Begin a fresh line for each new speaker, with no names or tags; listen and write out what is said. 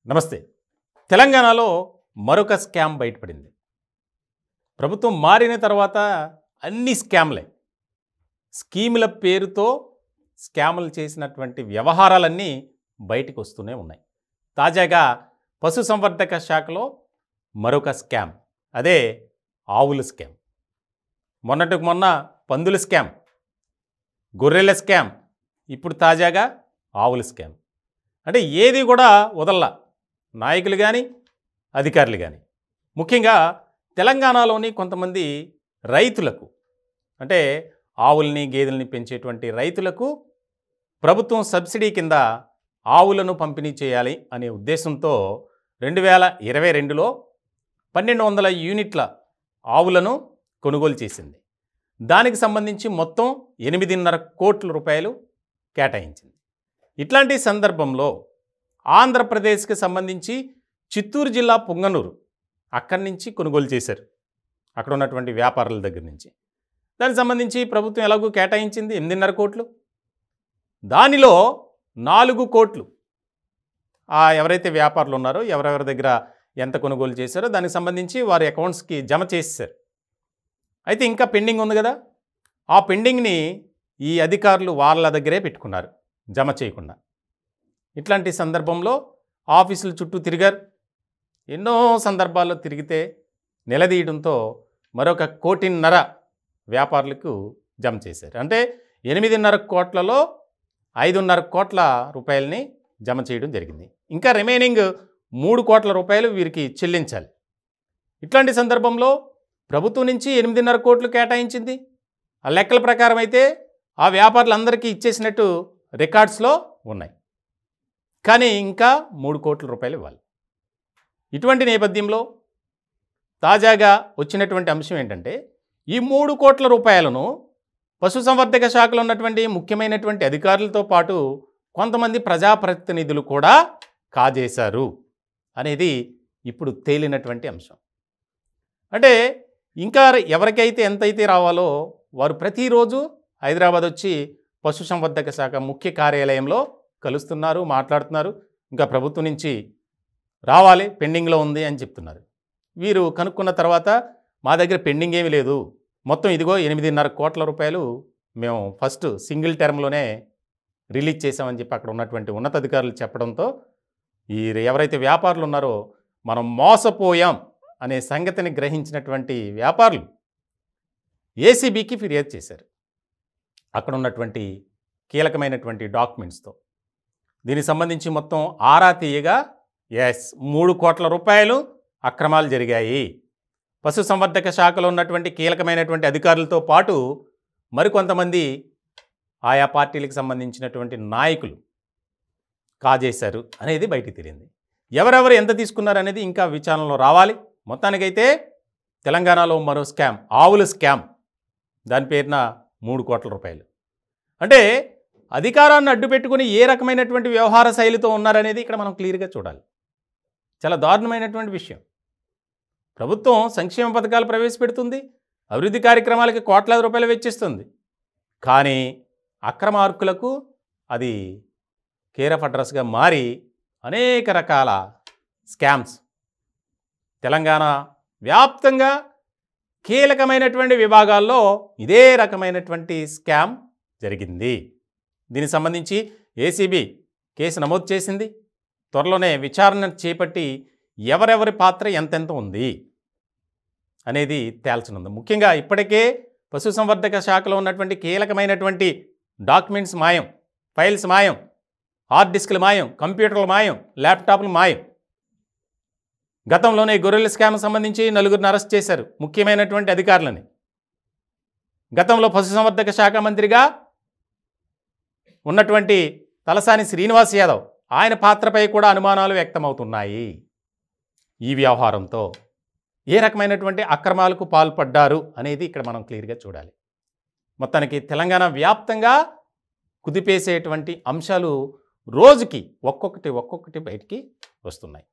నమస్తే. తెలంగాణలో మరొక స్కామ్ బయటపడింది. ప్రభుత్వం మారిన తర్వాత అన్ని స్కామ్లే. స్కీముల పేరుతో స్కాములు చేసినటువంటి వ్యవహారాలన్నీ బయటికి వస్తూనే ఉన్నాయి. తాజాగా పశుసంవర్ధక శాఖలో మరొక స్కామ్, అదే ఆవుల స్కామ్. మొన్నటికి మొన్న పందుల స్కామ్, గొర్రెల స్కామ్, ఇప్పుడు తాజాగా ఆవుల స్కామ్. అంటే ఏది కూడా వదల్లా నాయకులు కానీ అధికారులు కానీ. ముఖ్యంగా తెలంగాణలోని కొంతమంది రైతులకు, అంటే ఆవుల్ని గేదెల్ని పెంచేటువంటి రైతులకు ప్రభుత్వం సబ్సిడీ కింద ఆవులను పంపిణీ చేయాలి అనే ఉద్దేశంతో 2022లో 1200 యూనిట్ల ఆవులను కొనుగోలు చేసింది. దానికి సంబంధించి మొత్తం 8.5 కోట్ల రూపాయలు కేటాయించింది. ఇట్లాంటి సందర్భంలో ఆంధ్రప్రదేశ్కి సంబంధించి చిత్తూరు జిల్లా పొంగనూరు, అక్కడి నుంచి కొనుగోలు చేశారు, అక్కడ ఉన్నటువంటి వ్యాపారుల దగ్గర నుంచి. దానికి సంబంధించి ప్రభుత్వం ఎలాగూ కేటాయించింది 8.5 కోట్లు. దానిలో 4 కోట్లు ఎవరైతే వ్యాపారులు ఉన్నారో, ఎవరెవరి దగ్గర ఎంత కొనుగోలు చేశారో దానికి సంబంధించి వారి అకౌంట్స్కి జమ చేసేశారు. అయితే ఇంకా పెండింగ్ ఉంది కదా, ఆ పెండింగ్ని ఈ అధికారులు వాళ్ళ దగ్గరే పెట్టుకున్నారు, జమ చేయకుండా. ఇట్లాంటి సందర్భంలో ఆఫీసుల చుట్టూ తిరిగారు. ఎన్నో సందర్భాల్లో తిరిగితే నిలదీయడంతో మరొక 1.5 కోటి వ్యాపారులకు జమ చేశారు. అంటే 8.5 కోట్లలో 5.5 కోట్ల రూపాయలని జమ చేయడం జరిగింది. ఇంకా రిమైనింగ్ 3 కోట్ల రూపాయలు వీరికి చెల్లించాలి. ఇట్లాంటి సందర్భంలో ప్రభుత్వం నుంచి 8.5 కోట్లు కేటాయించింది. ఆ లెక్కల ప్రకారం అయితే ఆ వ్యాపారులందరికీ ఇచ్చేసినట్టు రికార్డ్స్లో ఉన్నాయి. కానీ ఇంకా 3 కోట్ల రూపాయలు ఇవ్వాలి. ఇటువంటి నేపథ్యంలో తాజాగా వచ్చినటువంటి అంశం ఏంటంటే, ఈ 3 కోట్ల రూపాయలను పశుసంవర్ధక శాఖలో ఉన్నటువంటి ముఖ్యమైనటువంటి అధికారులతో పాటు కొంతమంది ప్రజాప్రతినిధులు కూడా కాజేశారు అనేది ఇప్పుడు తేలినటువంటి అంశం. అంటే ఇంకా ఎవరికైతే ఎంతైతే రావాలో వారు ప్రతిరోజు హైదరాబాద్ వచ్చి పశుసంవర్ధక శాఖ ముఖ్య కార్యాలయంలో కలుస్తున్నారు, మాట్లాడుతున్నారు. ఇంకా ప్రభుత్వం నుంచి రావాలి, పెండింగ్లో ఉంది అని చెప్తున్నారు. వీరు కనుక్కున్న తర్వాత మా దగ్గర పెండింగ్ ఏమీ లేదు, మొత్తం ఇదిగో 8.5 కోట్ల రూపాయలు మేము ఫస్ట్ సింగిల్ టర్మ్లోనే రిలీజ్ చేసామని చెప్పి అక్కడ ఉన్నటువంటి ఉన్నతాధికారులు చెప్పడంతో ఈ ఎవరైతే వ్యాపారులు ఉన్నారో మనం మోసపోయాం అనే సంగతిని గ్రహించినటువంటి వ్యాపారులు ఏసీబీకి ఫిర్యాదు చేశారు, అక్కడ ఉన్నటువంటి కీలకమైనటువంటి డాక్యుమెంట్స్తో. దీనికి సంబంధించి మొత్తం ఆరా తీయగా 3 కోట్ల రూపాయలు అక్రమాలు జరిగాయి. పశుసంవర్ధక శాఖలో ఉన్నటువంటి కీలకమైనటువంటి అధికారులతో పాటు మరికొంతమంది ఆయా పార్టీలకు సంబంధించినటువంటి నాయకులు కాజేశారు అనేది బయటికి తెలియంది. ఎవరెవరు ఎంత తీసుకున్నారు అనేది ఇంకా విచారణలో రావాలి. మొత్తానికైతే తెలంగాణలో మరో స్కామ్, ఆవుల స్కామ్, దాని పేరున 3 కోట్ల రూపాయలు. అంటే అధికారాన్ని అడ్డుపెట్టుకుని ఏ రకమైనటువంటి వ్యవహార శైలితో ఉన్నారనేది ఇక్కడ మనం క్లియర్గా చూడాలి. చాలా దారుణమైనటువంటి విషయం. ప్రభుత్వం సంక్షేమ పథకాలు ప్రవేశపెడుతుంది, అభివృద్ధి కార్యక్రమాలకి కోట్లాది రూపాయలు వెచ్చిస్తుంది. కానీ అక్రమార్కులకు అది కేర్ ఆఫ్ అడ్రస్గా మారి అనేక రకాల స్కామ్స్ తెలంగాణ వ్యాప్తంగా కీలకమైనటువంటి విభాగాల్లో ఇదే రకమైనటువంటి స్కామ్ జరిగింది. దీనికి సంబంధించి ఏసీబీ కేసు నమోదు చేసింది. త్వరలోనే విచారణ చేపట్టి ఎవరెవరి పాత్ర ఎంతెంత ఉంది అనేది తేల్చనుంది. ముఖ్యంగా ఇప్పటికే పశుసంవర్ధక శాఖలో ఉన్నటువంటి కీలకమైనటువంటి డాక్యుమెంట్స్ మాయం, ఫైల్స్ మాయం, హార్డ్ డిస్క్లు మాయం, కంప్యూటర్లు మాయం, ల్యాప్టాప్లు మాయం. గతంలోనే గొర్రెల స్కామ్ సంబంధించి 4గురిని అరెస్ట్ చేశారు, ముఖ్యమైనటువంటి అధికారులని. గతంలో పశుసంవర్ధక శాఖ మంత్రిగా ఉన్నటువంటి తలసాని శ్రీనివాస్ యాదవ్, ఆయన పాత్రపై కూడా అనుమానాలు వ్యక్తమవుతున్నాయి. ఈ వ్యవహారంతో ఏ రకమైనటువంటి అక్రమాలకు పాల్పడ్డారు అనేది ఇక్కడ మనం క్లియర్గా చూడాలి. మొత్తానికి తెలంగాణ వ్యాప్తంగా కుదిపేసేటువంటి అంశాలు రోజుకి ఒక్కొక్కటి బయటికి వస్తున్నాయి.